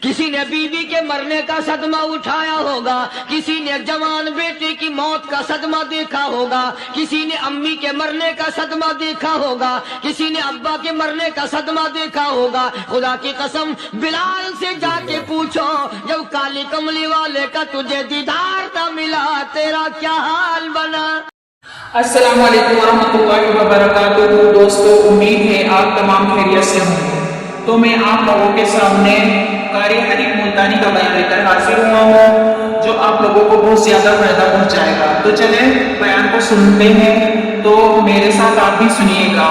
किसी ने बीवी के मरने का सदमा उठाया होगा, किसी ने जवान बेटे की मौत का सदमा देखा होगा, किसी ने अम्मी के मरने का सदमा देखा होगा, किसी ने अब्बा के मरने का सदमा देखा होगा। खुदा की कसम बिलाल से जाके पूछो, जब काली कमली वाले का तुझे दीदार न मिला तेरा क्या हाल बना। अस्सलाम वालेकुम वरहमतुल्लाहि वबरकातुहू। दोस्तों, उम्मीद है आप तमाम खैरियत से होंगे। तो मैं आप लोगों के सामने कारी हनीफ मुल्तानी का बयान लेकर हाजिर हुआ हूँ, जो आप लोगों को बहुत ज्यादा फायदा पहुँचाएगा। तो चले बयान को सुनते हैं, तो मेरे साथ आप भी सुनिएगा।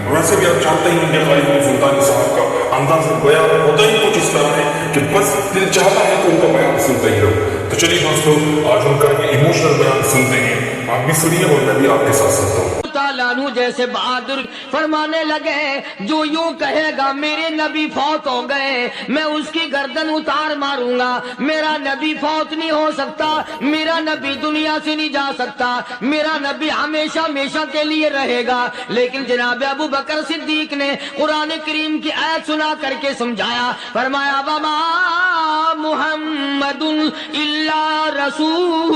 वैसे भी आप जानते ही होंगे कारी हनीफ मुल्तानी साहब का अंदाज़ बयान होता ही कुछ इस तरह है कि बस दिल चाहता है कि उनका बयान सुनते ही रहो। तो चलिए दोस्तों, आज उनका ये इमोशनल बयान सुनते हैं। आप भी सुनिए और मैं भी आपके साथ सुनता हूँ। तालानू जैसे बहादुर फरमाने लगे, जो यूं कहेगा मेरे नबी फौत हो गए, मैं उसकी गर्दन उतार मारूंगा। मेरा नबी फौत नहीं हो सकता, मेरा नबी दुनिया से नहीं जा सकता, मेरा नबी हमेशा हमेशा के लिए रहेगा। लेकिन जनाब अबू बकर सिद्दीक ने कुरान करीम की आयत सुना करके समझाया, फरमाया वमा मुहम्मदुन इल्ला रसूल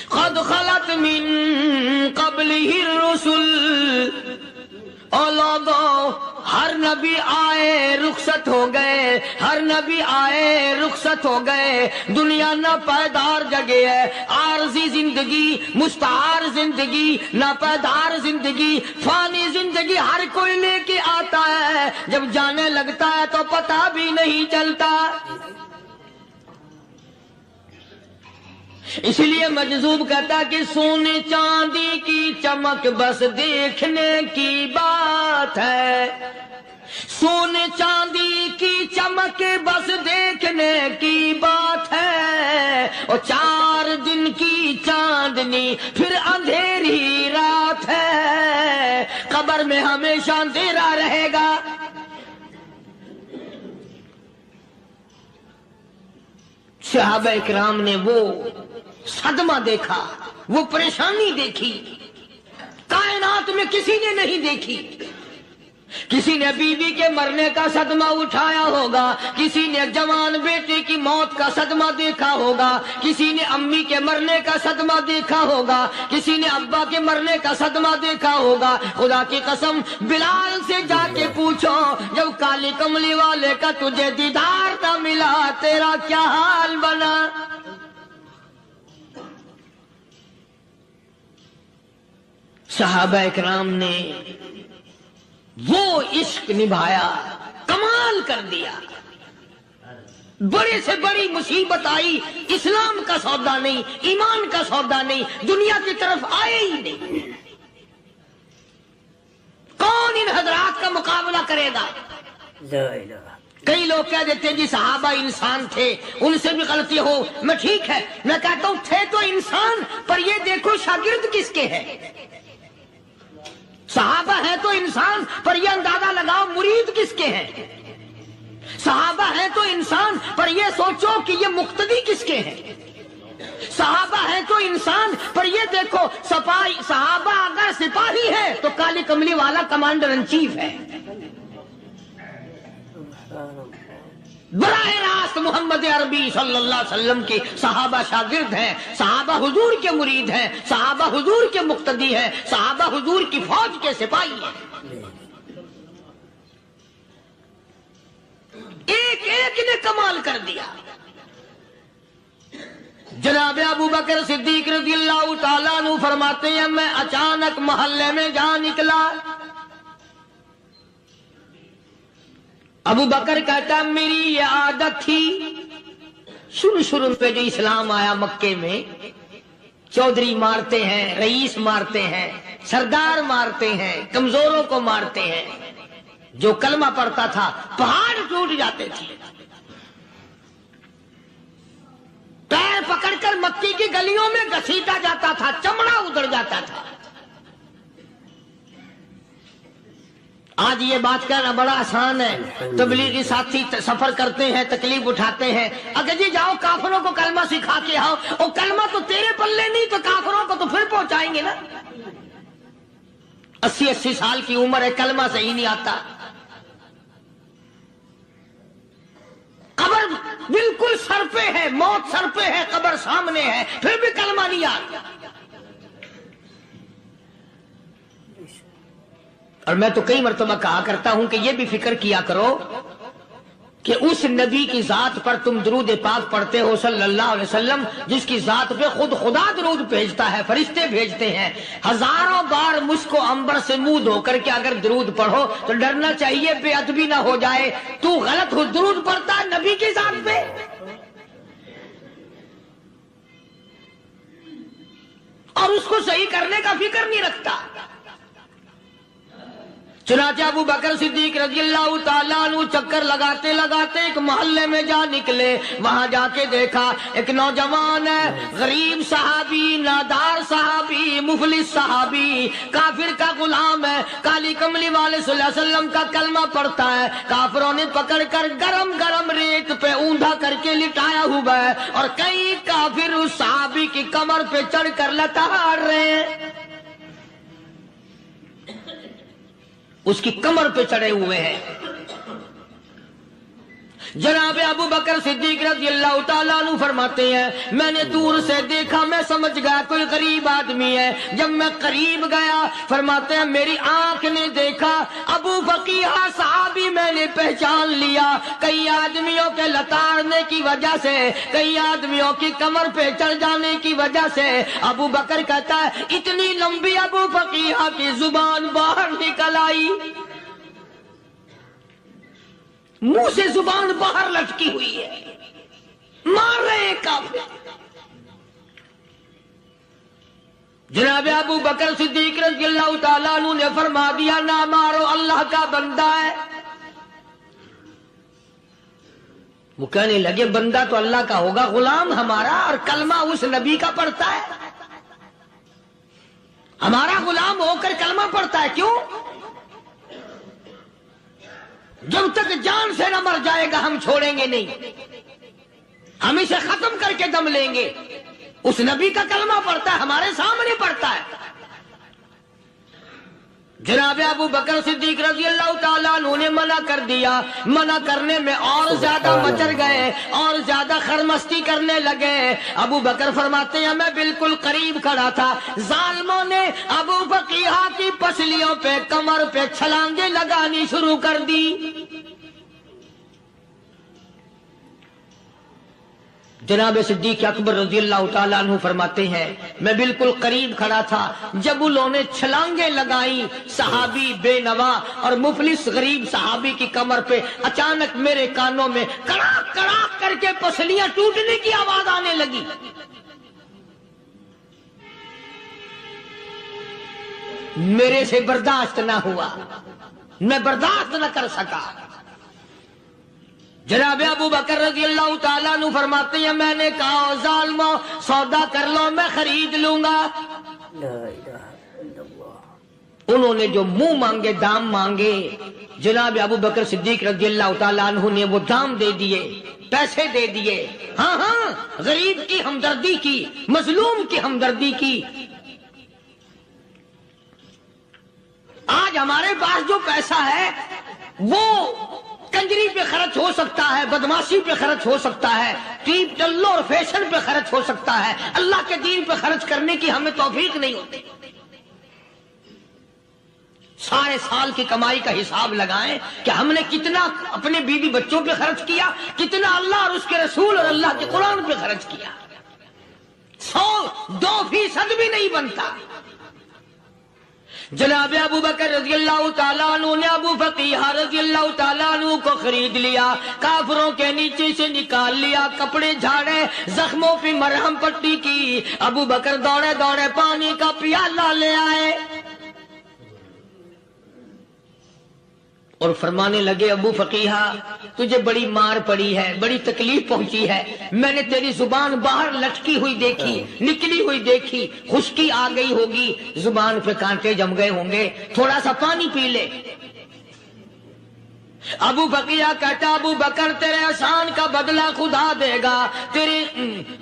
क़द ख़लत मिन क़ब्लिहि रुसूल। और लोगों, हर नबी आए रुखसत हो गए, हर नबी आए रुखसत हो गए। दुनिया ना पायदार जगह है, आरजी जिंदगी, मुस्तार जिंदगी, ना पायदार जिंदगी, फानी जिंदगी हर कोई लेके आता है। जब जाने लगता है तो पता भी नहीं चलता। इसलिए मजजूब कहता कि सोने चांदी की चमक बस देखने की बात है, सोने चांदी की चमक बस देखने की बात है। और 4 दिन की चांदनी फिर अंधेरी रात है, कब्र में हमेशा अंधेरा रहेगा। सहाबा इकराम ने वो सदमा देखा, वो परेशानी देखी, कायनात में किसी ने नहीं देखी। किसी ने बीवी के मरने का सदमा उठाया होगा, किसी ने जवान बेटे की मौत का सदमा देखा होगा, किसी ने अम्मी के मरने का सदमा देखा होगा, किसी ने अब्बा के मरने का सदमा देखा होगा। खुदा की कसम बिलाल से जाके पूछो, जब काली कमली वाले का तुझे दीदार न मिला तेरा क्या हाल बना। सहाबा इकराम ने वो इश्क निभाया, कमाल कर दिया। बड़े से बड़ी मुसीबत आई, इस्लाम का सौदा नहीं, ईमान का सौदा नहीं, दुनिया की तरफ आए ही नहीं। कौन इन हजरात का मुकाबला करेगा। कई लोग कह देते हैं जी सहाबा इंसान थे, उनसे भी गलती हो। मैं ठीक है, मैं कहता हूं थे तो इंसान, पर ये देखो शागिर्द किसके हैं। सहाबा है तो इंसान, पर यह अंदाजा लगाओ मुरीद किसके हैं। सहाबा है तो इंसान, पर यह सोचो कि ये मुक्तदी किसके हैं। सहाबा है तो इंसान, पर यह देखो सपाही, सहाबा अगर सिपाही है तो काली कमली वाला कमांडर इन चीफ है। बराह रास्त मोहम्मद अरबी सल्लल्लाहु अलैहि वसल्लम के सहाबा शागिर्द हैं, सहाबा हुजूर के मुरीद हैं, सहाबा हुजूर के मुक्तदी हैं, सहाबा हुजूर की फौज के सिपाही हैं। एक एक ने कमाल कर दिया। जनाब अबू बकर सिद्दीक रज़ियल्लाहु ताला अन्हु फरमाते हैं, मैं अचानक मोहल्ले में जा निकला। अबू बकर कहता मेरी ये आदत थी, शुरू में जो इस्लाम आया मक्के में, चौधरी मारते हैं, रईस मारते हैं, सरदार मारते हैं, कमजोरों को मारते हैं। जो कलमा पढ़ता था पहाड़ टूट जाते थे। पैर पकड़कर मक्की की गलियों में घसीटा जाता था, चमड़ा उधड़ जाता था। आज ये बात कहना बड़ा आसान है। तबलीगी साथी सफर करते हैं, तकलीफ उठाते हैं, अगर जी जाओ काफिरों को कलमा सिखा के आओ। और कलमा तो तेरे पल्ले नहीं, तो काफिरों को तो फिर पहुंचाएंगे ना। 80 साल की उम्र है, कलमा सही नहीं आता। कब्र बिल्कुल सर पे है, मौत सर पे है, कब्र सामने है, फिर भी कलमा नहीं आता। और मैं तो कई मर्तबा कहा करता हूं कि यह भी फिक्र किया करो कि उस नबी की जात पर तुम दुरूद पाक पढ़ते हो सल्लल्लाहु अलैहि वसल्लम, जिसकी जात पे खुद खुदा दुरूद भेजता है, फरिश्ते भेजते हैं। हजारों बार मुझको अंबर से मुंह धो करके अगर दुरूद पढ़ो तो डरना चाहिए बेअदबी ना हो जाए। तू गलत हो दुरूद पढ़ता है नबी की जात पे। और उसको सही करने का फिक्र नहीं रखता। चुनाचे अबू बकर सिद्दीक रज़ियल्लाहु ताला अन्हु चक्कर लगाते लगाते एक मोहल्ले में जा निकले। वहां जाके देखा एक नौजवान है, गरीब सहाबी, नादार सहाबी, मुफलिस सहाबी, काफिर का गुलाम है, काली कमली वाले सल्लल्लाहु अलैहि वसल्लम का कलमा पढ़ता है। काफिरों ने पकड़कर गरम गरम रेत पे ऊंधा करके लिटाया हुआ है और कई काफिर उस सहाबी की कमर पे चढ़कर लताड़ रहे हैं, उसकी कमर पे चढ़े हुए हैं। जनाब अबू बकर सिद्दीक रज़ियल्लाहु ताला अन्हु फरमाते हैं, मैंने दूर से देखा, मैं समझ गया कोई गरीब आदमी है। जब मैं करीब गया, फरमाते हैं मेरी आंख ने देखा अबू फकीहा सहाबी, मैंने पहचान लिया। कई आदमियों के लताड़ने की वजह से, कई आदमियों की कमर पे चढ़ जाने की वजह से अबू बकर कहता है इतनी लंबी अबू फकीहा की जुबान बाहर निकल आई, मुंह से जुबान बाहर लटकी हुई है, मार रहे हैं काफिर। जनाब अबू बकर सिद्दीक रज़ियल्लाहु ताला अन्हु ने फरमा दिया ना मारो, अल्लाह का बंदा है। वो कहने लगे बंदा तो अल्लाह का होगा, गुलाम हमारा, और कलमा उस नबी का पढ़ता है। हमारा गुलाम होकर कलमा पढ़ता है, क्यों? जब तक जान से न मर जाएगा हम छोड़ेंगे नहीं, हम इसे खत्म करके दम लेंगे। उस नबी का कलमा पढ़ता है, हमारे सामने पढ़ता है। जनाब अबू बकर सिद्दीक रज़ियल्लाहु ताला अन्हु ने मना कर दिया। मना करने में और ज्यादा मचर गए और ज्यादा खरमस्ती करने लगे। अबू बकर फरमाते हैं मैं बिल्कुल करीब खड़ा था, जालिमों ने अबू फकीहा की पसलियों पे, कमर पे छलांगे लगानी शुरू कर दी। जनाब सिद्दीक अकबर रज़ियल्लाहु ताला अन्हु फरमाते हैं मैं बिल्कुल करीब खड़ा था जब उन्होंने छलांगे लगाई सहाबी बेनवा और मुफलिस गरीब सहाबी की कमर पे। अचानक मेरे कानों में कड़ाक कड़ाक करके पसलियां टूटने की आवाज आने लगी। मेरे से बर्दाश्त ना हुआ, मैं बर्दाश्त न कर सका। जनाब अबू बकर रज़ियल्लाहु ताला अन्हु फरमाते हैं मैंने कहा जालिमो सौदा कर लो, मैं खरीद लूंगा। उन्होंने जो मुंह मांगे, दाम मांगे, जनाब अबू बकर सिद्दीक रज़ियल्लाहु ताला अन्हु ने वो दाम दे दिए, पैसे दे दिए। हाँ हाँ, गरीब की हमदर्दी की, मजलूम की हमदर्दी की। आज हमारे पास जो पैसा है वो कंजरी पे खर्च हो सकता है, बदमाशी पे खर्च हो सकता है, टीप टल्लो और फैशन पे खर्च हो सकता है, अल्लाह के दीन पे खर्च करने की हमें तौफीक नहीं होती। सारे साल की कमाई का हिसाब लगाएं कि हमने कितना अपने बीवी बच्चों पे खर्च किया, कितना अल्लाह और उसके रसूल और अल्लाह के कुरान पे खर्च किया। 100-2% भी नहीं बनता। जनाब अबू बकर रज़ियल्लाहु ताला अन्हु ने अबू फकीहा रज़ियल्लाहु ताला अन्हु को खरीद लिया, काफिरों के नीचे से निकाल लिया, कपड़े झाड़े, जख्मों पे मरहम पट्टी की। अबू बकर दौड़े दौड़े पानी का प्याला ले आए और फरमाने लगे अबू फकीहा तुझे बड़ी मार पड़ी है, बड़ी तकलीफ पहुंची है, मैंने तेरी जुबान बाहर लटकी हुई देखी, निकली हुई देखी, खुश्की आ गई होगी, जुबान पे कांटे जम गए होंगे, थोड़ा सा पानी पी ले। ابو بقیہ کہتا ابو بکر تیرے احسان کا بدلہ خدا دے گا، تیری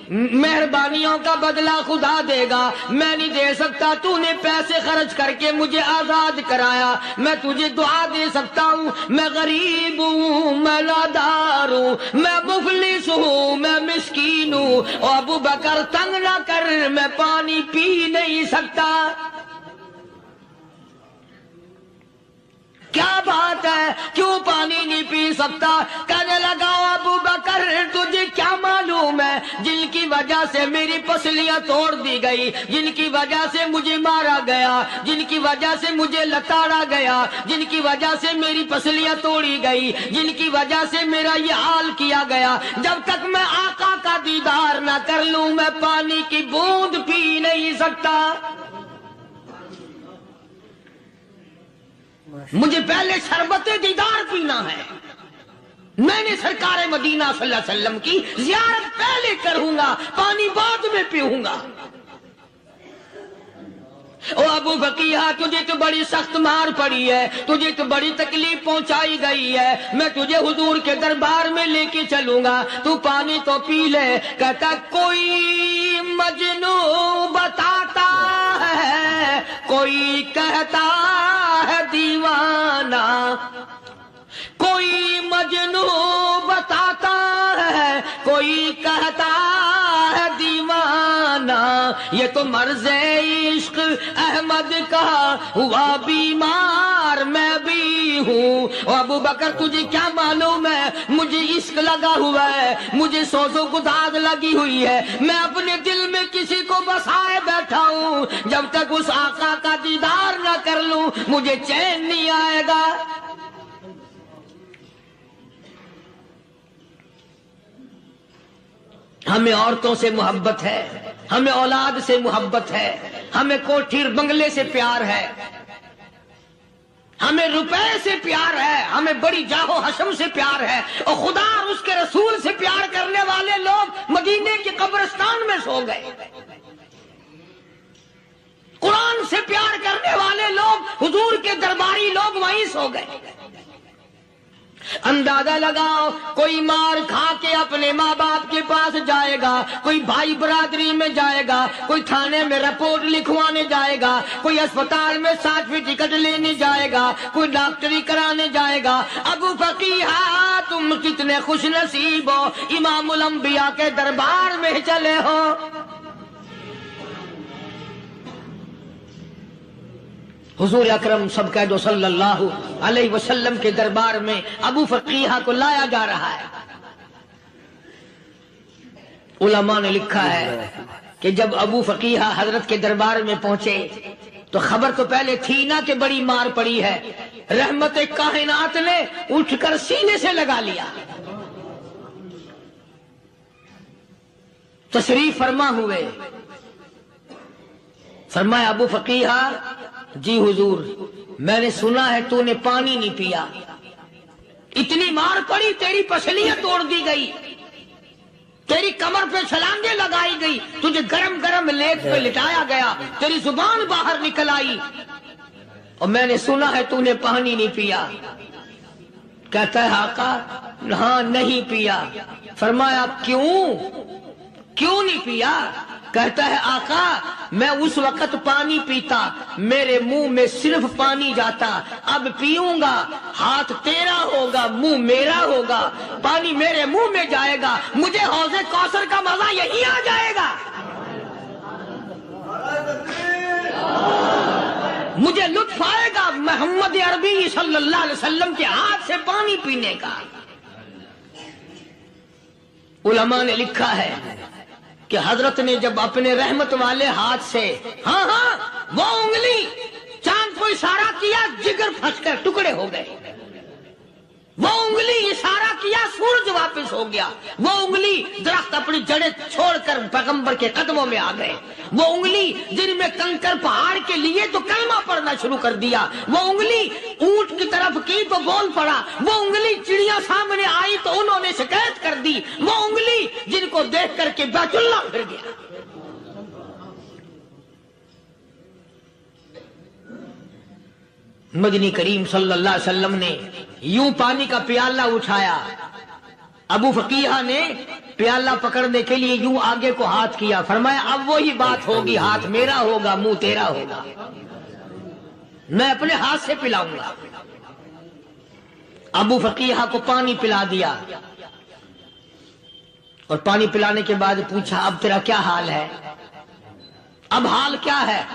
مہربانیوں کا بدلہ خدا دے گا، میں نہیں دے سکتا، تو نے پیسے خرچ کر کے مجھے آزاد کرایا، میں تجھے دعا دے سکتا ہوں، میں غریب ہوں، میں نادار ہوں، میں مفلس ہوں، میں مسکین ہوں، اور ابو بکر تنگ نہ کر، میں پانی پی نہیں سکتا۔ کیا بات ہے، کیوں پانی نہیں پی سکتا؟ کہنے لگا ابو بکر تجھے کیا معلوم ہے جن کی وجہ سے میری پسلیاں توڑ دی گئی، جن کی وجہ سے مجھے مارا گیا، جن کی وجہ سے مجھے لتاڑا گیا، جن کی وجہ سے میری پسلیاں توڑی گئی، جن کی وجہ سے میرا یہ حال کیا گیا، جب تک میں آقا کا دیدار نہ کر لوں میں پانی کی بوند پی نہیں سکتا۔ مجھے پہلے شربت دیدار پینا ہے، میں نے سرکار مدینہ صلی اللہ علیہ وسلم کی زیارت پہلے کروں گا، پانی بعد میں پیوں گا۔ او ابو بقیہ تجھے تو بڑی سخت مار پڑی ہے، تجھے تو بڑی تکلیف پہنچائی گئی ہے، میں تجھے حضور کے دربار میں لے کے چلوں گا، تو پانی تو پی لے۔ کہتا کوئی مجنوں بتاتا ہے، کوئی کہتا ہے دیوانہ، کوئی مجنوں بتاتا ہے، کوئی کہتا ہے دیوانہ، یہ تو مرض عشق احمد کا ہوا بیمار میں بھی ہوں۔ اور ابو بکر تجھے کیا معلوم ہے مجھے عشق لگا ہوا ہے، مجھے سوز و گداز لگی ہوئی ہے، میں اپنے دل میں کسی کو بسائے بیٹھا ہوں، جب تک اس آقا کا دیدار نہ کر لوں مجھے چین نہیں آئے گا۔ ہمیں عورتوں سے محبت ہے، ہمیں اولاد سے محبت ہے، ہمیں کوٹھی بنگلے سے پیار ہے، ہمیں روپے سے پیار ہے، ہمیں بڑی جاہ و حشم سے پیار ہے، اور خدا اور اس کے رسول سے پیار کرنے والے لوگ مدینے کے قبرستان میں سو گئے، قرآن سے پیار کرنے والے لوگ حضور کے درباری لوگ وہیں سو گئے۔ اندازہ لگاؤ کوئی مار کھا کے اپنے ماں باپ کے پاس جائے گا، کوئی بھائی برادری میں جائے گا، کوئی تھانے میں رپورٹ لکھوانے جائے گا، کوئی اسپتال میں 60ویں ٹکٹ لینے جائے گا، کوئی ڈاکٹری کرانے جائے گا۔ ابو فقیہ تم کتنے خوش نصیب ہو، امام الانبیاء کے دربار میں چلے ہو۔ حضور اکرم سب کہہ دو صلی اللہ علیہ وسلم کے دربار میں ابو فقیہ کو لایا جا رہا ہے۔ علماء نے لکھا ہے کہ جب ابو فقیہ حضرت کے دربار میں پہنچے تو خبر تو پہلے تھی نا کہ بڑی مار پڑی ہے، رحمت کائنات نے اٹھ کر سینے سے لگا لیا، تشریف فرما ہوئے، فرمایا ابو فقیہ جی حضور میں نے سنا ہے تو نے پانی نہیں پیا، اتنی مار پڑی تیری پسلیاں توڑ دی گئی، تیری کمر پہ چھلانگیں لگائی گئی، تجھے گرم گرم لیٹ پہ لٹایا گیا، تیری زبان باہر نکل آئی، اور میں نے سنا ہے تو نے پانی نہیں پیا۔ کہتا ہے آقا ہاں نہیں پیا۔ فرمایا کیوں نہیں پیا؟ کہتا ہے آقا میں اس وقت پانی پیتا میرے منہ میں صرف پانی جاتا، اب پیوں گا ہاتھ تیرا ہوگا منہ میرا ہوگا، پانی میرے منہ میں جائے گا، مجھے حوض کوثر کا مزہ یہی آ جائے گا، مجھے لطف آئے گا محمد عربی صلی اللہ علیہ وسلم کے ہاتھ سے پانی پینے کا۔ علماء نے لکھا ہے کہ حضرت نے جب اپنے رحمت والے ہاتھ سے ہاں وہ انگلی چاند کو اشارہ کیا، جگر پھنس کر ٹکڑے ہو گئے، وہ انگلی اشارہ کیا سورج واپس ہو گیا، وہ انگلی درخت اپنی جڑیں چھوڑ کر پیغمبر کے قدموں میں آ گئے، وہ انگلی جن میں کنکر پہاڑ کے لیے تو کلمہ پڑھنا شروع کر دیا، وہ انگلی اونٹ کی طرف کی تو بول پڑا، وہ انگلی چڑیا سامنے آئی تو انہوں نے شکایت کر دی، وہ انگلی جن کو دیکھ کر کے بیت اللہ پھر گیا۔ मदनी करीम सल्लल्लाहु अलैहि वसल्लम ने यूं पानी का प्याला उठाया, अबू फकीहा ने प्याला पकड़ने के लिए यूं आगे को हाथ किया, फरमाया अब वही बात होगी, हाथ मेरा होगा मुंह तेरा होगा, मैं अपने हाथ से पिलाऊंगा। अबू फकीहा को पानी पिला दिया और पानी पिलाने के बाद पूछा अब तेरा क्या हाल है, अब हाल क्या है?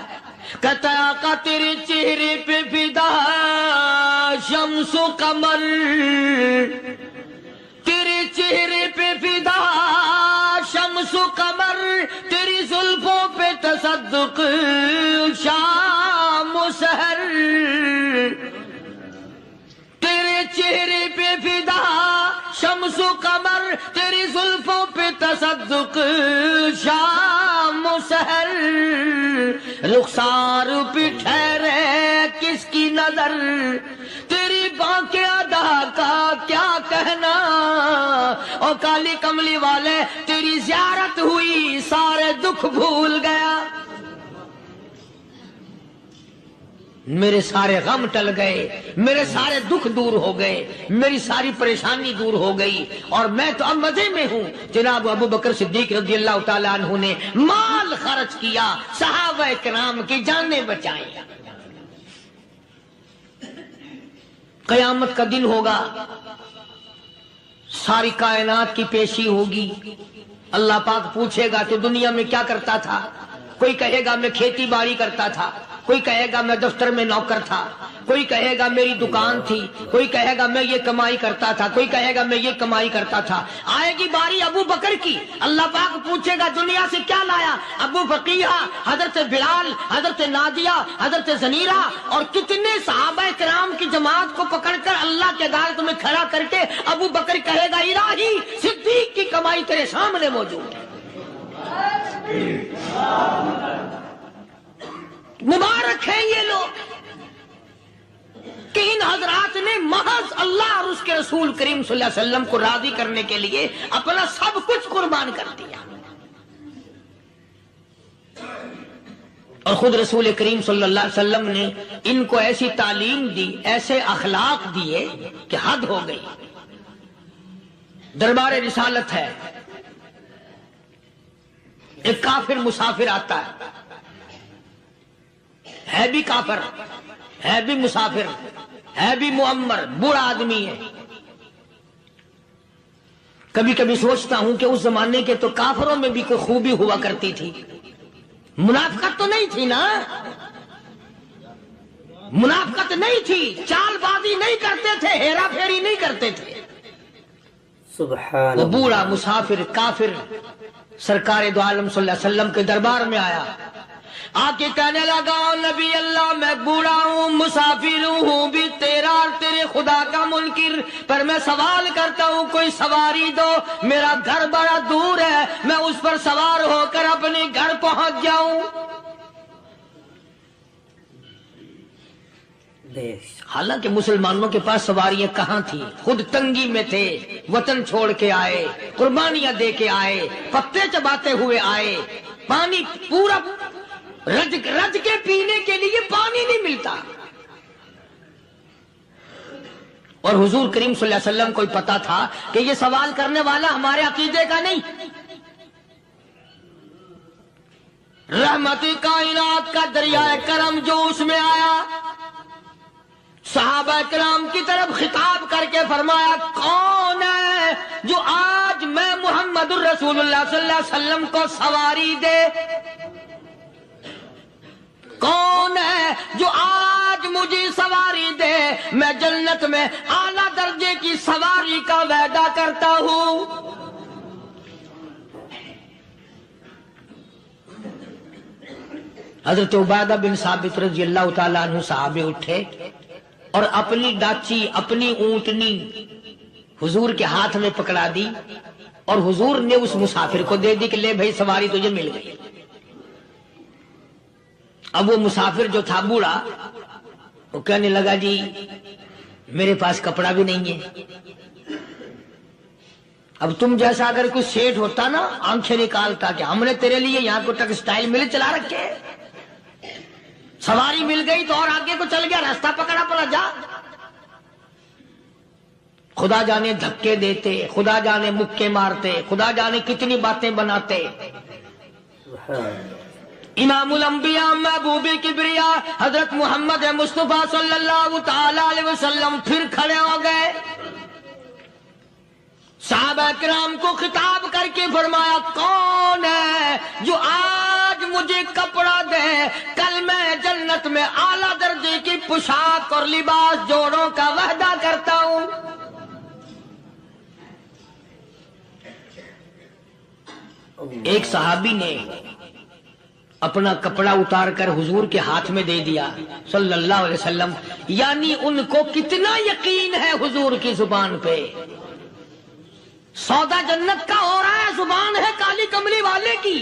कहता आका तेरे चेहरे पे फिदा शम्सो कमर, तेरे चेहरे पे फिदा शम्सो कमर, तेरी जुल्फों पे तसद्दुक शाम सहर, तेरे चेहरे पे फिदा शम्सो कमर, तेरी जुल्फों पे तसद्दुक शाम सहर, रुखसार पे ठहरे किसकी नजर, तेरी बांके अदा का क्या कहना, और काली कमली वाले तेरी ज़ियारत हुई सारे दुख भूल गया, मेरे सारे गम टल गए, मेरे सारे दुख दूर हो गए, मेरी सारी परेशानी दूर हो गई और मैं तो अब मजे में हूँ। जनाब अबू बकर सिद्दीक रज़ी अल्लाह ताला अन्हु ने माल खर्च किया, सहाबा किराम की जानें बचाई। कयामत का दिन होगा, सारी कायनात की पेशी होगी, अल्लाह पाक पूछेगा कि दुनिया में क्या करता था? कोई कहेगा मैं खेती बाड़ी करता था, कोई कहेगा मैं दफ्तर में नौकर था, कोई कहेगा मेरी दुकान थी, कोई कहेगा मैं ये कमाई करता था, कोई कहेगा मैं ये कमाई करता था। आएगी बारी अबू बकर की, अल्लाह पाक पूछेगा दुनिया से क्या लाया? अबू फकीहा, हजरत बिलाल, हजरत नादिया, हजरत जनीरा और कितने सहाबा किराम की जमात को पकड़कर अल्लाह के अदालत में खड़ा करके अबू बकर कहेगा इलाही सिद्दीक की कमाई तेरे सामने मौजूद है। मुबारक है ये लोग कि इन हजरात ने महज अल्लाह और उसके रसूल करीम सल्लल्लाहु अलैहि वसल्लम को राजी करने के लिए अपना सब कुछ कुर्बान कर दिया। और खुद रसूल करीम सल्लल्लाहु अलैहि वसल्लम ने इनको ऐसी तालीम दी, ऐसे अखलाक दिए कि हद हो गई। दरबार रिसालत है, एक काफिर मुसाफिर आता है भी काफिर, है भी मुसाफिर, है भी मुअम्मर, बूढ़ा आदमी है। कभी कभी सोचता हूं कि उस जमाने के तो काफिरों में भी कोई खूबी हुआ करती थी, मुनाफिकत तो नहीं थी ना, मुनाफिकत नहीं थी, चालबाजी नहीं करते थे, हेरा फेरी नहीं करते थे। वो बूढ़ा मुसाफिर काफिर सरकार दो आलम सल्लल्लाहु अलैहि वसल्लम के दरबार में आया, आके कहने लगा नबी अल्लाह मैं बूढ़ा हूँ, मुसाफिर हूँ भी तेरा और तेरे खुदा का मुनकिर, पर मैं सवाल करता हूँ कोई सवारी दो, मेरा घर बड़ा दूर है, मैं उस पर सवार होकर अपने घर पहुंच जाऊं। हालांकि मुसलमानों के पास सवारियां कहाँ थी, खुद तंगी में थे, वतन छोड़ के आए, कुर्बानियां दे के आए, पत्ते चबाते हुए आए, पानी पूरा रज के पीने के लिए पानी नहीं मिलता। और हुजूर करीम सल्लल्लाहु अलैहि वसल्लम को पता था कि ये सवाल करने वाला हमारे अकीदे का नहीं, रहमती कायनात का दरिया करम जो उसमें आया, सहाबा किराम की तरफ खिताब करके फरमाया कौन है जो आज मैं मुहम्मद रसूलुल्लाह सल्लल्लाहु अलैहि वसल्लम को सवारी दे, कौन है जो आज मुझे सवारी दे, मैं जन्नत में आला दर्जे की सवारी का वादा करता हूं। हजरत उबादा बिन साबित रज़ी अल्लाह ताला अन्हु सहाबे उठे और अपनी डाची, अपनी ऊंटनी हुजूर के हाथ में पकड़ा दी और हुजूर ने उस मुसाफिर को दे दी कि ले भाई सवारी तुझे मिल गई। अब वो मुसाफिर जो था बूढ़ा, वो कहने लगा जी मेरे पास कपड़ा भी नहीं है, अब तुम जैसा अगर कोई सेठ होता ना आंखें निकालता कि हमने तेरे लिए यहाँ को टेक्सटाइल मिल चला रखे, सवारी मिल गई तो और आगे को चल गया, रास्ता पकड़ा पड़ा خدا جانے دھکے دیتے، خدا جانے مکے مارتے، خدا جانے کتنی باتیں بناتے۔ امام الانبیاء محبوب کبریا حضرت محمد مصطفیٰ صلی اللہ تعالی علیہ وسلم پھر کھڑے ہو گئے، صحابہ کرام کو خطاب کر کے فرمایا کون ہے جو آج مجھے کپڑا دے، کل میں جنت میں اعلیٰ درجے کی پوشاک اور لباس جوڑوں کا وعدہ کرتا ہوں۔ ایک صحابی نے اپنا کپڑا اتار کر حضور کے ہاتھ میں دے دیا صلی اللہ علیہ وسلم، یعنی ان کو کتنا یقین ہے حضور کی زبان پہ۔ سودا جنت کا ہو رہا ہے، زبان ہے کالی کملی والے کی،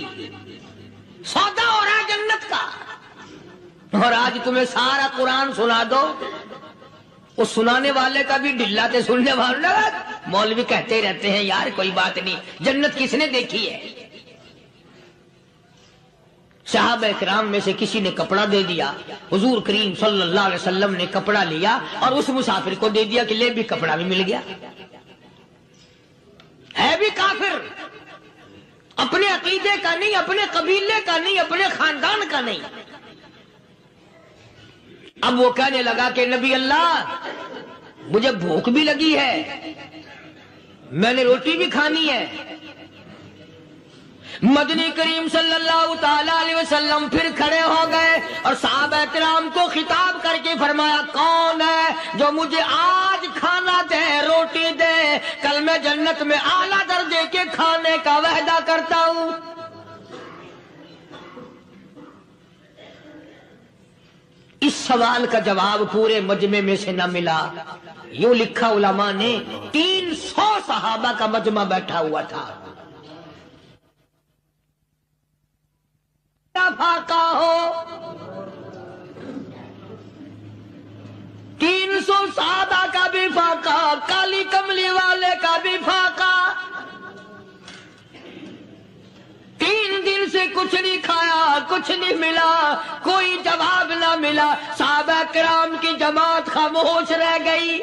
سودا ہو رہا ہے جنت کا۔ اور آج تمہیں سارا قرآن سنا دو، اس سنانے والے کا بھی ڈھلا تے سننے والا مولوی کہتے رہتے ہیں یار کوئی بات نہیں، جنت کس نے دیکھی ہے؟ صحابہ کرام میں سے کسی نے کپڑا دے دیا، حضور کریم صلی اللہ علیہ وسلم نے کپڑا لیا اور اس مسافر کو دے دیا کہ لے بھی کپڑا بھی مل گیا۔ ہے بھی کافر، اپنے عقیدے کا نہیں، اپنے قبیلے کا نہیں، اپنے خاندان کا نہیں۔ اب وہ کہنے لگا کہ نبی اللہ مجھے بھوک بھی لگی ہے، میں نے روٹی بھی کھانی ہے۔ مدنی کریم صلی اللہ تعالی علیہ وسلم پھر کھڑے ہو گئے اور صحابہ کرام کو خطاب کر کے فرمایا کون ہے جو مجھے آج کھانا دے، روٹی دے، کل میں جنت میں اعلیٰ درجے کے کھانے کا وعدہ کرتا ہوں۔ اس سوال کا جواب پورے مجمع میں سے نہ ملا۔ یوں لکھا علماء نے 300 صحابہ کا مجمع بیٹھا ہوا تھا۔ فاقہ ہو 300 صحابہ کا بھی فاقہ، کالی کملی والے کا بھی فاقہ، 3 دن سے کچھ نہیں کھایا، کچھ نہیں ملا، کوئی جواب نہ ملا، صحابہ کرام کی جماعت خاموش رہ گئی۔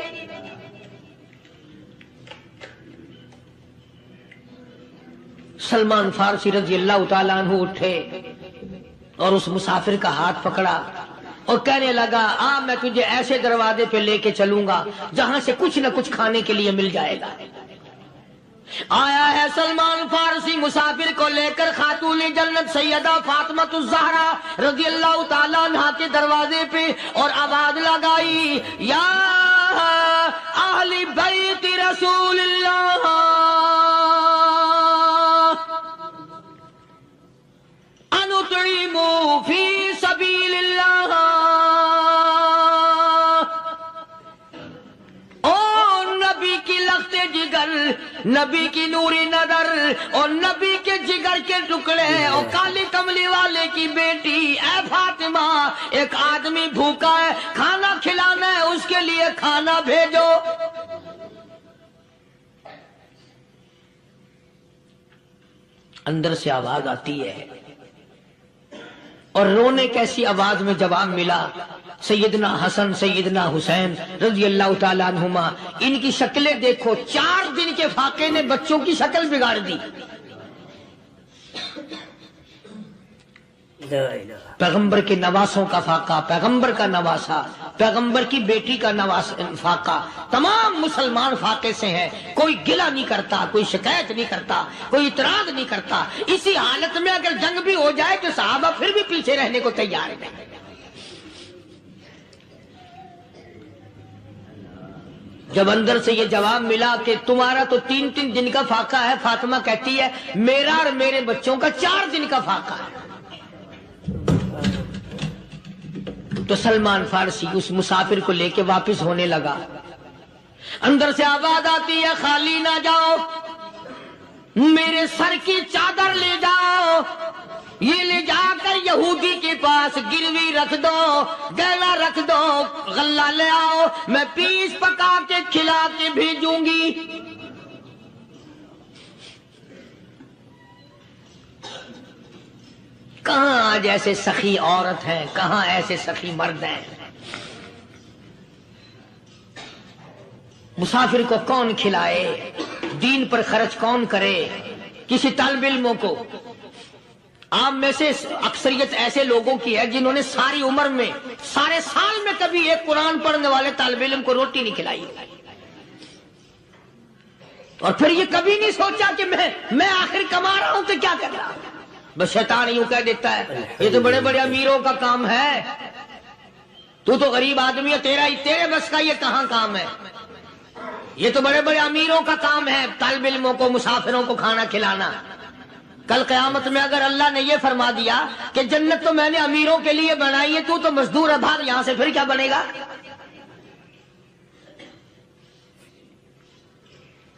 سلمان فارسی رضی اللہ تعالیٰ عنہ اٹھے اور اس مسافر کا ہاتھ پکڑا اور کہنے لگا میں تجھے ایسے دروازے پہ لے کے چلوں گا جہاں سے کچھ نہ کچھ کھانے کے لیے مل جائے گا۔ آیا ہے سلمان فارسی مسافر کو لے کر خاتون جنت سیدہ فاطمہ الزہرا رضی اللہ تعالیٰ عنہا کے دروازے پہ اور آواز لگائی یا اہل بیت رسول اللہ انطعموا فی سبیل اللہ۔ نبی کی لخت جگر، نبی کی نوری نظر اور نبی کے جگر کے ٹکڑے اور کالی کملی والے کی بیٹی اے فاطمہ، ایک آدمی بھوکا ہے، کھانا کھلانا ہے، اس کے لیے کھانا بھیجو۔ اندر سے آواز آتی ہے اور رونے کیسی آواز میں جواب ملا، سیدنا حسن سیدنا حسین رضی اللہ تعالیٰ عنہما، ان کی شکلیں دیکھو، 4 دن کے فاقے نے بچوں کی شکل بگاڑ دی۔ پیغمبر کے نواسوں کا فاقہ، پیغمبر کا نواسا، پیغمبر کی بیٹی کا فاقہ، تمام مسلمان فاقے سے ہیں، کوئی گلہ نہیں کرتا، کوئی شکایت نہیں کرتا، کوئی اعتراض نہیں کرتا۔ اسی حالت میں اگر جنگ بھی ہو جائے تو صحابہ پھر بھی پیچھے رہنے کو تیار ہیں۔ جب اندر سے یہ جواب ملا کہ تمہارا تو 3 دن کا فاقہ ہے، فاطمہ کہتی ہے میرا اور میرے بچوں کا 4 دن کا فاقہ ہے، تو سلمان فارسی اس مسافر کو لے کے واپس ہونے لگا۔ اندر سے آواز آتی ہے خالی نہ جاؤ، میرے سر کی چادر لے جاؤ، یہ لے جا کر یہودی کے پاس گروی رکھ دو، گلا رکھ دو، غلہ لے آؤ، میں پیس پکا کے کھلا کے بھیجوں گی۔ کہاں آج ایسے سخی عورت ہیں، کہاں ایسے سخی مرد ہیں؟ मुसाफिर को कौन खिलाए, दीन पर खर्च कौन करे। किसी तालिब इल्मों को, आप में से अक्सरियत ऐसे लोगों की है जिन्होंने सारी उम्र में, सारे साल में कभी एक कुरान पढ़ने वाले तालिब इल्म को रोटी नहीं खिलाई, और फिर ये कभी नहीं सोचा कि मैं आखिर कमा रहा हूं तो क्या कर रहा हूं। बस शैतान यूं कह देता है ये तो बड़े बड़े अमीरों का काम है, तू तो गरीब आदमी है, तेरे बस का ये कहां काम है। ये तो बड़े बड़े अमीरों का काम है तालिब इल्मों को, मुसाफिरों को खाना खिलाना। कल क़यामत में अगर अल्लाह ने ये फरमा दिया कि जन्नत तो मैंने अमीरों के लिए बनाई है, तू तो मजदूर है, भाग यहां से, फिर क्या बनेगा।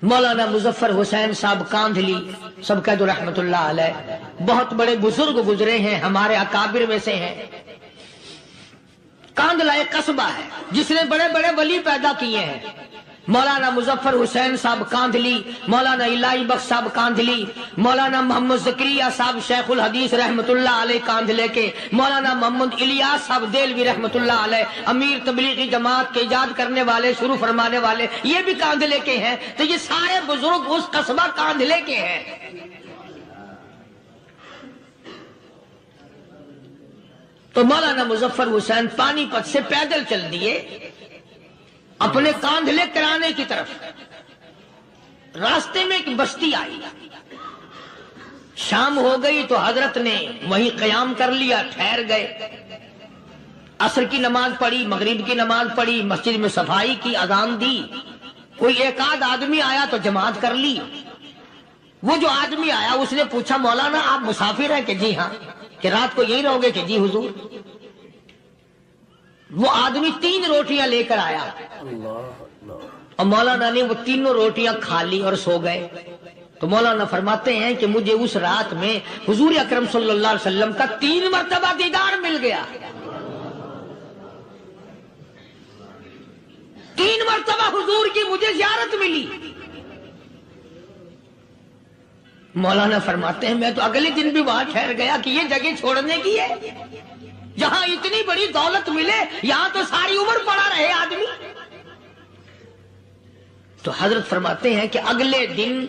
मौलाना मुजफ्फर हुसैन साहब कांधली सब कह दो रहमतुल्लाह अलैह, बहुत बड़े बुजुर्ग गुजरे हैं, हमारे अकाबिर में से हैं। कांधला एक कस्बा है जिसने बड़े बड़े वली पैदा किए हैं। मौलाना मुजफ्फर हुसैन साहब कांधली, मौलाना इलाही बख्श साहब कांधली, मौलाना मोहम्मद ज़करिया साहब शेखुल हदीस रहमतुल्लाह अलैह कांधले के, मौलाना मोहम्मद इलियास साहब देलवी रहमतुल्लाह अलैह अमीर तबलीगी जमात के इजाद करने वाले, शुरू फरमाने वाले, ये भी कांधले के हैं। तो ये सारे बुजुर्ग उस कस्बा कांधले के हैं। तो मौलाना मुजफ्फर हुसैन पानीपत से पैदल चल दिए अपने कांधले कराने की तरफ। रास्ते में एक बस्ती आई, शाम हो गई तो हजरत ने वहीं क़याम कर लिया, ठहर गए। असर की नमाज पढ़ी, मगरिब की नमाज पढ़ी, मस्जिद में सफाई की, अजान दी। कोई एक आध आदमी आया तो जमात कर ली। वो जो आदमी आया उसने पूछा मौलाना आप मुसाफिर हैं? कि जी हाँ। कि रात को यही रहोगे? कि जी हुजूर। वो आदमी 3 रोटियां लेकर आया और मौलाना ने वो तीनों रोटियां खा ली और सो गए। तो मौलाना फरमाते हैं कि मुझे उस रात में हुजूर अकरम सल्लल्लाहु अलैहि वसल्लम का 3 मरतबा दीदार मिल गया। 3 मरतबा हुजूर की मुझे ज़ियारत मिली। मौलाना फरमाते हैं मैं तो अगले दिन भी वहां ठहर गया कि ये जगह छोड़ने की है, जहां इतनी बड़ी दौलत मिले यहां तो सारी उम्र पड़ा रहे आदमी। तो हजरत फरमाते हैं कि अगले दिन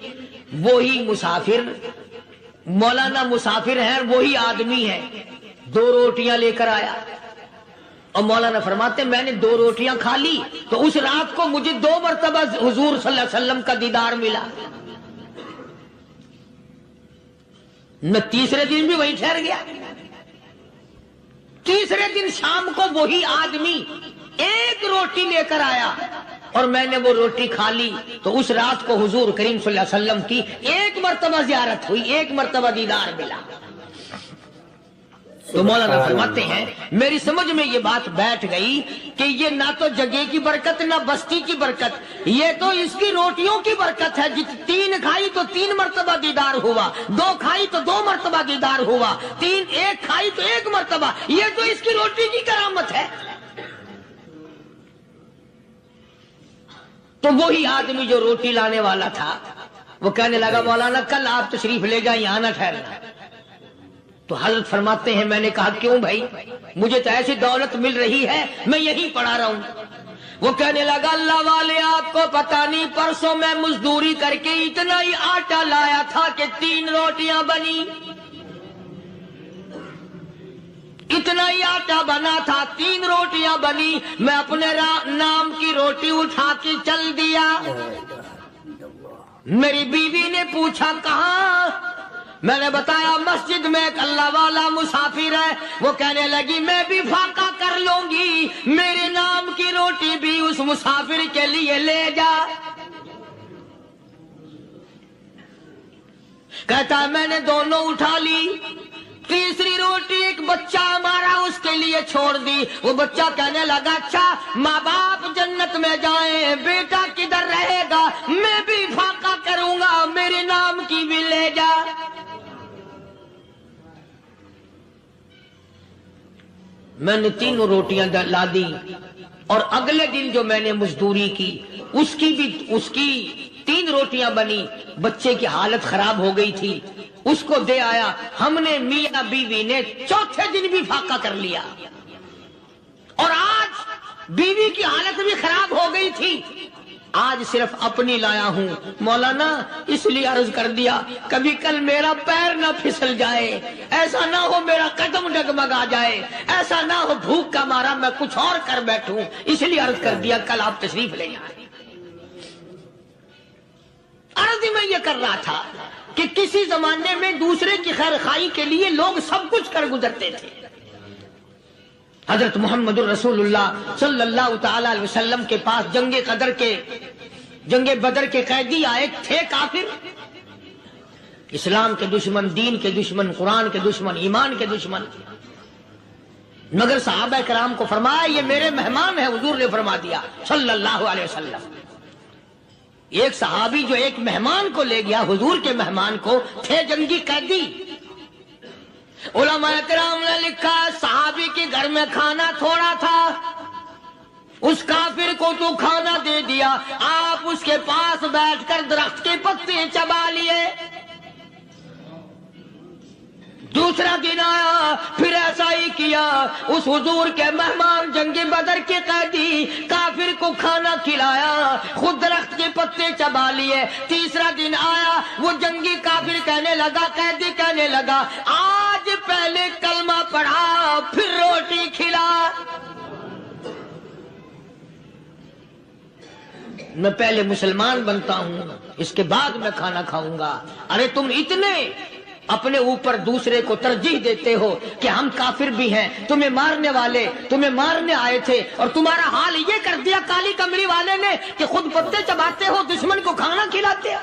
वही मुसाफिर, मौलाना मुसाफिर है, वही आदमी है, 2 रोटियां लेकर आया और मौलाना फरमाते हैं मैंने 2 रोटियां खा ली तो उस रात को मुझे 2 मरतबा हुजूर सल्लल्लाहु अलैहि वसल्लम का दीदार मिला। मैं तीसरे दिन भी वहीं ठहर गया। तीसरे दिन शाम को वही आदमी 1 रोटी लेकर आया और मैंने वो रोटी खा ली तो उस रात को हुजूर करीम सल्लल्लाहु अलैहि वसल्लम की 1 मरतबा ज़ियारत हुई, 1 मरतबा दीदार मिला। तो मौलाना फरमाते हैं मेरी समझ में ये बात बैठ गई कि ये ना तो जगह की बरकत ना बस्ती की बरकत, ये तो इसकी रोटियों की बरकत है। 3 खाई तो 3 मरतबा दीदार हुआ, 2 खाई तो 2 मरतबा दीदार हुआ, 1 खाई तो 1 मरतबा। ये तो इसकी रोटी की करामत है। तो वही आदमी जो रोटी लाने वाला था वो कहने लगा मौलाना कल आप तशरीफ ले जाए, यहां ना ठहरना। तो हजरत फरमाते हैं मैंने कहा क्यों भाई, मुझे तो ऐसी दौलत मिल रही है मैं यहीं पड़ा रहूं। वो कहने लगा अल्लाह वाले आपको पता नहीं, परसों मैं मजदूरी करके इतना ही आटा लाया था कि 3 रोटियां बनी, इतना ही आटा बना था, 3 रोटियां बनी। मैं अपने नाम की रोटी उठा के चल दिया। मेरी बीवी ने पूछा कहाँ? मैंने बताया मस्जिद में एक अल्लाह वाला मुसाफिर है। वो कहने लगी मैं भी फाका कर लूंगी, मेरे नाम की रोटी भी उस मुसाफिर के लिए ले जा। कहता है मैंने दोनों उठा ली, तीसरी रोटी एक बच्चा हमारा उसके लिए छोड़ दी। वो बच्चा कहने लगा अच्छा माँ बाप जन्नत में जाए, बेटा किधर रहेगा? मैं भी फाका करूंगा, मेरे नाम की भी ले जा। मैंने 3 रोटियां ला दी और अगले दिन जो मैंने मजदूरी की उसकी 3 रोटियां बनी। बच्चे की हालत खराब हो गई थी, उसको दे आया। हमने मियां बीवी ने चौथे दिन भी फाका कर लिया और आज बीवी की हालत भी खराब हो गई थी। آج صرف اپنی لایا ہوں مولانا، اس لیے عرض کر دیا کبھی کل میرا پیر نہ پھسل جائے، ایسا نہ ہو میرا قدم ڈگمگا جائے، ایسا نہ ہو بھوک کا مارا میں کچھ اور کر بیٹھوں، اس لیے عرض کر دیا کل آپ تشریف لے آئیں۔ عرض میں یہ کر رہا تھا کہ کسی زمانے میں دوسرے کی خیر خواہی کے لیے لوگ سب کچھ کر گزرتے تھے۔ حضرت محمد الرسول اللہ صلی اللہ تعالی علیہ وسلم کے پاس جنگ بدر کے قیدی آئے تھے، کافر، اسلام کے دشمن، دین کے دشمن، قرآن کے دشمن، ایمان کے دشمن، مگر صحابہ کرام کو فرمایا یہ میرے مہمان ہیں، حضور نے فرما دیا صلی اللہ علیہ وسلم۔ ایک صحابی جو ایک مہمان کو لے گیا، حضور کے مہمان کو، تھے جنگی قیدی۔ علماء کرام نے لکھا صحابی کے گھر میں کھانا تھوڑا تھا، اس کافر کو تو کھانا دے دیا، آپ اس کے پاس بیٹھ کر درخت کے پتے چبا لیے۔ دوسرا دن آیا، پھر ایسا ہی کیا، اس حضور کے مہمان جنگ بدر کے قیدی کافر کو کھانا کھلایا، خود درخت کے پتے چبا لیے۔ تیسرا دن آیا، وہ جنگی کافر کہنے لگا، قیدی کہنے لگا آج پہلے کلمہ پڑھا پھر روٹی کھلا، میں پہلے مسلمان بنتا ہوں اس کے بعد میں کھانا کھاؤں گا۔ ارے تم اتنے اپنے اوپر دوسرے کو ترجیح دیتے ہو کہ ہم کافر بھی ہیں، تمہیں مارنے والے تمہیں مارنے آئے تھے، اور تمہارا حال یہ کر دیا کالی کمری والے نے کہ خود پتے چباتے ہو، دشمن کو کھانا کھلاتے ہو،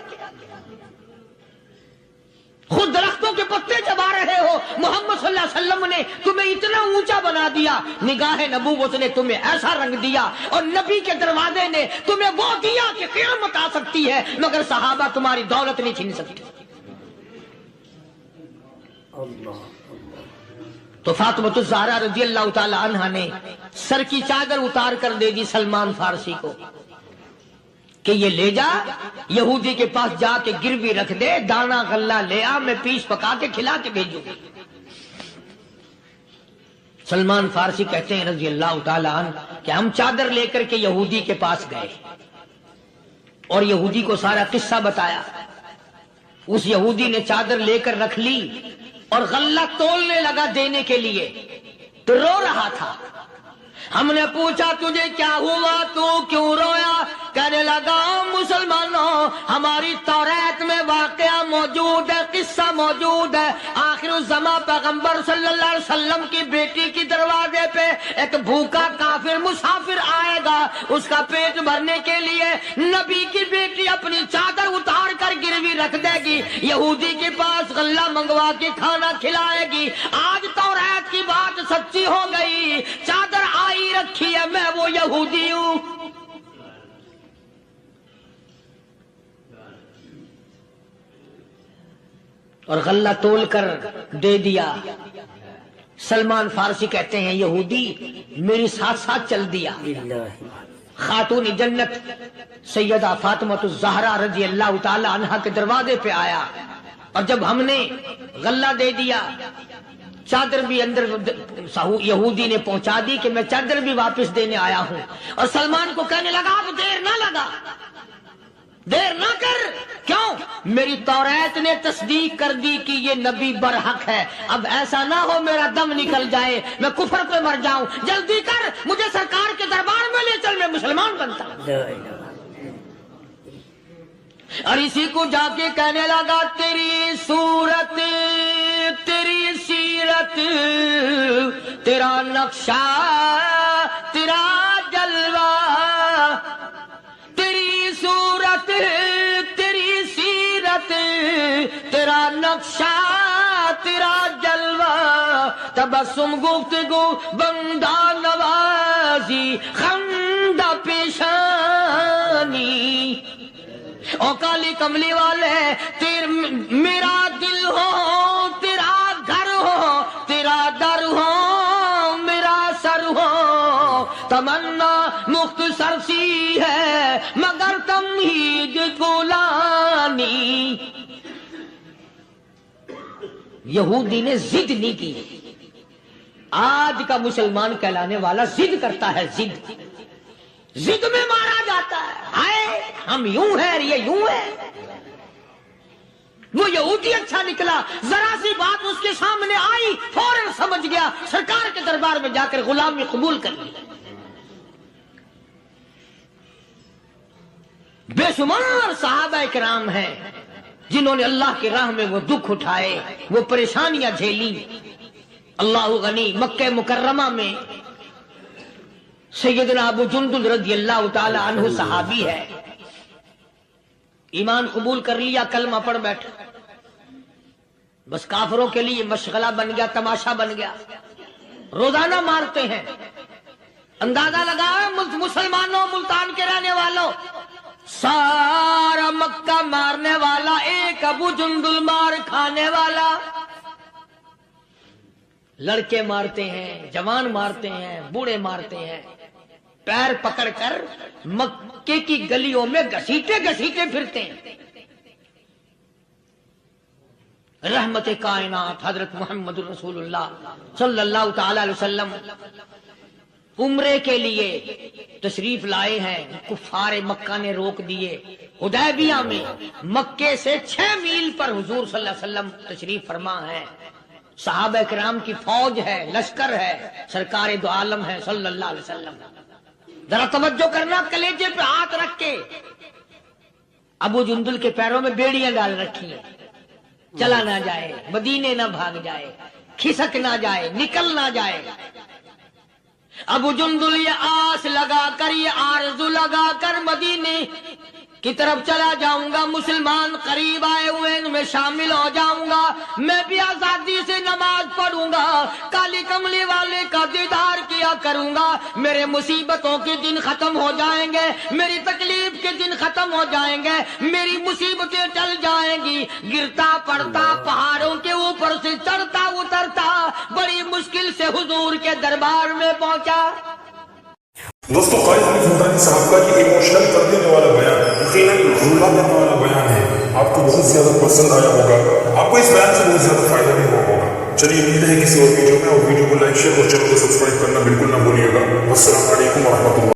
خود درختوں کے پتے چبا رہے ہو۔ محمد صلی اللہ علیہ وسلم نے تمہیں اتنا اونچا بنا دیا، نگاہ نبوت نے تمہیں ایسا رنگ دیا، اور نبی کے دروازے نے تمہیں وہ دیا کہ قیامت آ سکتی ہے، مگر صحابہ تمہاری دولت نہیں چھین سکتے۔ تو فاطمہ الزہرا رضی اللہ تعالی عنہا نے سر کی چادر اتار کر دے دی سلمان فارسی کو کہ یہ لے جا، یہودی کے پاس جا کے گروی رکھ دے، دانا غلہ لے آ، میں پیس پکا کے کھلا کے بھیجوں گی۔ سلمان فارسی کہتے ہیں رضی اللہ تعالی عنہ کہ ہم چادر لے کر کے یہودی کے پاس گئے اور یہودی کو سارا قصہ بتایا۔ اس یہودی نے چادر لے کر رکھ لی اور غلہ تولنے لگا دینے کے لیے، تو رو رہا تھا۔ ہم نے پوچھا تجھے کیا ہوا، تو کیوں رویا؟ کہنے لگا مسلمانوں، ہماری توریت میں واقعہ موجود ہے، قصہ موجود ہے، آخر الزمان پیغمبر صلی اللہ علیہ وسلم کی بیٹی کی دروازے پہ ایک بھوکا کافر مسافر آئے گا، اس کا پیٹ بھرنے کے لیے نبی کی بیٹی اپنی چادر اتار کر گروی رکھ دے گی، یہودی کے پاس غلہ منگوا کے کھانا کھلائے گی۔ آج توریت کی بات سچی ہو گئی، چادر آئی رکھی ہے، میں وہ یہودی ہوں۔ اور غلہ تول کر دے دیا۔ سلمان فارسی کہتے ہیں یہودی میری ساتھ ساتھ چل دیا۔ خاتون جنت سیدہ فاطمہ الزہرا رضی اللہ تعالی عنہا کے دروازے پہ آیا، اور جب ہم نے غلہ دے دیا، چادر بھی اندر یہودی نے پہنچا دی کہ میں چادر بھی واپس دینے آیا ہوں، اور سلمان کو کہنے لگا اب دیر نہ لگا، دیر نہ کر، کیوں؟ میری توریت نے تصدیق کر دی کہ یہ نبی برحق ہے، اب ایسا نہ ہو میرا دم نکل جائے، میں کفر پہ مر جاؤں، جلدی کر، مجھے سرکار کے دربار میں لے چل، میں مسلمان بنتا ہوں۔ اور اسی کو جا کے کہنے لگا تیری صورت، تیری سیرت، تیرا نقشہ، تیرا جلوہ، تیری صورت، تیری سیرت، تیرا نقشہ، تیرا جلوہ، تبسم گفتگو بندہ نوازی خندہ پیشانی، او کالی کملی والے میرا دل ہو، تیرا گھر ہو، تیرا در ہو، میرا سر ہو، تمنا مختصر سی ہے مگر تمہید گولانی۔ یہودی نے ضد نہیں کی۔ آج کا مسلمان کہلانے والا ضد کرتا ہے، ضد میں مارا جاتا ہے۔ ہائے ہم یوں ہیں اور یہ یوں ہے. وہ یہودی اچھا نکلا, ذرا سی بات اس کے سامنے آئی فوراً سمجھ گیا, سرکار کے دربار میں جا کر غلامی قبول کر لی. بے شمار صحابہ کرام ہیں جنہوں نے اللہ کی راہ میں وہ دکھ اٹھائے, وہ پریشانیاں جھیلی. اللہ غنی, مکہ مکرمہ میں سیدنا ابو جندل رضی اللہ تعالی عنہ صحابی ہے, ایمان قبول کر لیا, کلمہ پڑھ بیٹھا, بس کافروں کے لیے مشغلہ بن گیا, تماشا بن گیا. روزانہ مارتے ہیں. اندازہ لگاؤ مسلمانوں, ملتان کے رہنے والوں, سارا مکہ مارنے والا ایک ابو جندل مار کھانے والا. لڑکے مارتے ہیں, جوان مارتے ہیں, بوڑھے مارتے ہیں, پیر پکڑ کر مکے کی گلیوں میں گھسیٹے گھسیٹے پھرتے ہیں. رحمت کائنات حضرت محمد رسول اللہ صلی اللہ تعالی علیہ وسلم عمرے کے لیے تشریف لائے ہیں. کفار مکہ نے روک دیے. حدیبیہ میں مکے سے 6 میل پر حضور صلی اللہ علیہ وسلم تشریف فرما ہے. صحابہ کرام کی فوج ہے, لشکر ہے, سرکار دو عالم ہے صلی اللہ علیہ وسلم. ذرا توجہ کرنا, کلیجے پہ ہاتھ رکھ کے. ابو جندل کے پیروں میں بیڑیاں ڈال رکھی ہیں, چلا نہ جائے, مدینے نہ بھاگ جائے, کھسک نہ جائے, نکل نہ جائے. ابو جندل یہ آس لگا کر, یہ آرزو لگا کر مدینے کی طرف چلا جاؤں گا, مسلمان قریب آئے ہوئے ان میں شامل ہو جاؤں گا, میں بھی آزادی سے نماز پڑھوں گا, کالی کملی والے کا دیدار کیا کروں گا, میرے مصیبتوں کے دن ختم ہو جائیں گے, میری تکلیف کے دن ختم ہو جائیں گے, میری مصیبتیں ٹل جائیں گی. گرتا پڑتا پہاڑوں کے اوپر سے چڑھتا اترتا بڑی مشکل سے حضور کے دربار میں پہنچا. دوستو قاری حنیف ملتانی صاحب کا یہ ایموشنل کر دینے والا بیان, یقیناً رلا دینے والا بیان ہے. آپ کو بہت زیادہ پسند آیا ہوگا, آپ کو اس بیان سے بہت زیادہ فائدہ بھی ہوا ہوگا. چلیے ملتے ہیں کسی اور ویڈیو میں, اور ویڈیو کو لائک, شیئر اور چینل کو سبسکرائب کرنا بالکل نہ بھولیے گا. والسلام علیکم ورحمۃ اللہ.